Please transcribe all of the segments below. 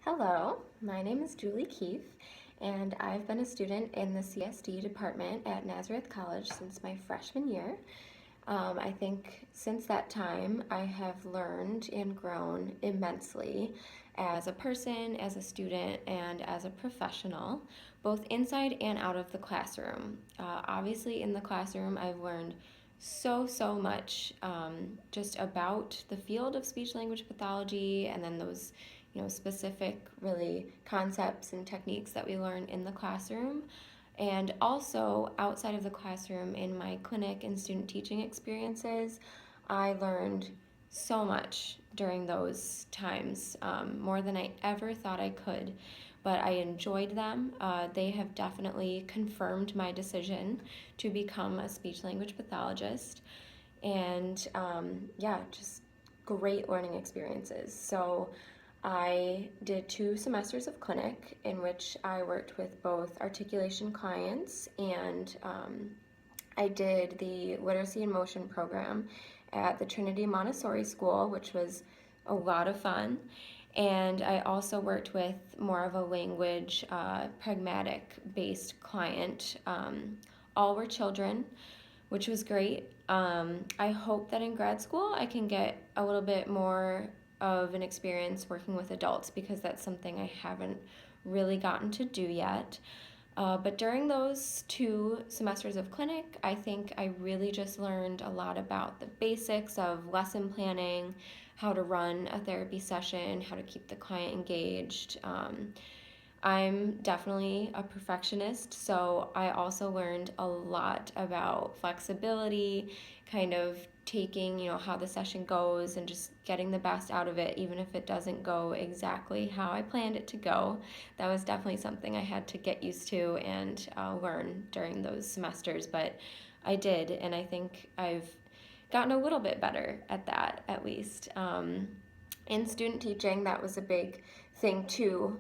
Hello, my name is Julie Keefe, and I've been a student in the CSD department at Nazareth College since my freshman year. I think since that time, I have learned and grown immensely as a person, as a student, and as a professional, both inside and out of the classroom. Obviously, in the classroom, I've learned so much just about the field of speech language pathology, and then those specific really concepts and techniques that we learn in the classroom, and also outside of the classroom in my clinic and student teaching experiences. I learned so much during those times, more than I ever thought I could, but I enjoyed them. They have definitely confirmed my decision to become a speech language pathologist, and yeah, just great learning experiences. So I did 2 semesters of clinic in which I worked with both articulation clients, and I did the literacy and motion program at the Trinity Montessori School, which was a lot of fun. And I also worked with more of a language, pragmatic based client. All were children, which was great. I hope that in grad school I can get a little bit more of an experience working with adults, because that's something I haven't really gotten to do yet. But during those 2 semesters of clinic, I think I really just learned a lot about the basics of lesson planning, how to run a therapy session, how to keep the client engaged. I'm definitely a perfectionist, so I also learned a lot about flexibility, kind of taking, how the session goes and just getting the best out of it, even if it doesn't go exactly how I planned it to go. That was definitely something I had to get used to and learn during those semesters, but I did, and I think I've gotten a little bit better at that, at least. In student teaching, that was a big thing too.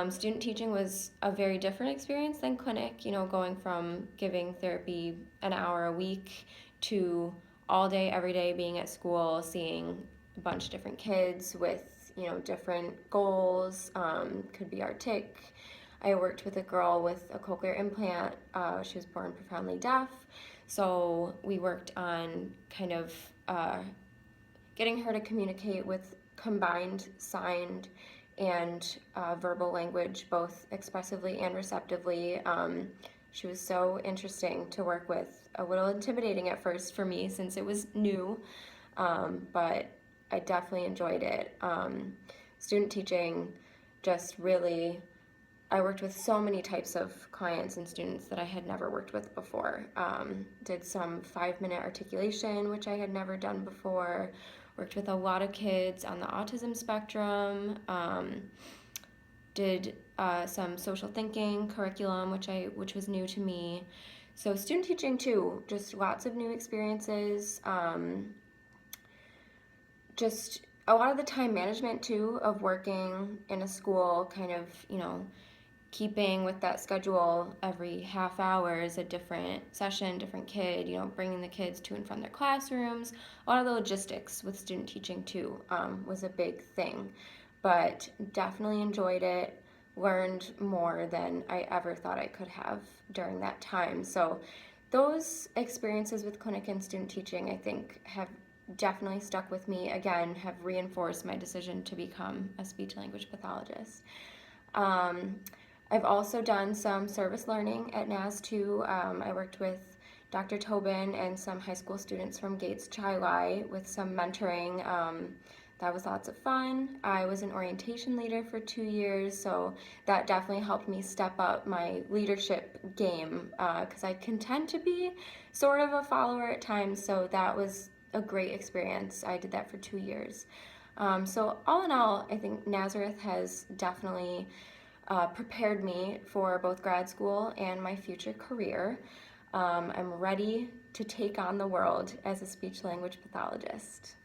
Student teaching was a very different experience than clinic, going from giving therapy an hour a week to all day, every day being at school, seeing a bunch of different kids with, different goals. Could be artic. I worked with a girl with a cochlear implant. She was born profoundly deaf. So we worked on kind of getting her to communicate with combined signed and verbal language, both expressively and receptively. She was so interesting to work with, a little intimidating at first for me since it was new, but I definitely enjoyed it. Student teaching just really, I worked with so many types of clients and students that I had never worked with before. Did some 5-minute articulation, which I had never done before. Worked with a lot of kids on the autism spectrum. Did some social thinking curriculum, which was new to me. So student teaching too, just lots of new experiences. Just a lot of the time management too, of working in a school, kind of, keeping with that schedule. Every half hour is a different session, different kid, bringing the kids to and from their classrooms. A lot of the logistics with student teaching too was a big thing, but definitely enjoyed it, learned more than I ever thought I could have during that time. So those experiences with clinic and student teaching, I think, have definitely stuck with me, again, have reinforced my decision to become a speech language pathologist. I've also done some service learning at NAS too. I worked with Dr. Tobin and some high school students from Gates Chi with some mentoring. That was lots of fun. I was an orientation leader for 2 years, so that definitely helped me step up my leadership game, because I can tend to be sort of a follower at times, so that was a great experience. I did that for 2 years. So all in all, I think Nazareth has definitely prepared me for both grad school and my future career. I'm ready to take on the world as a speech language pathologist.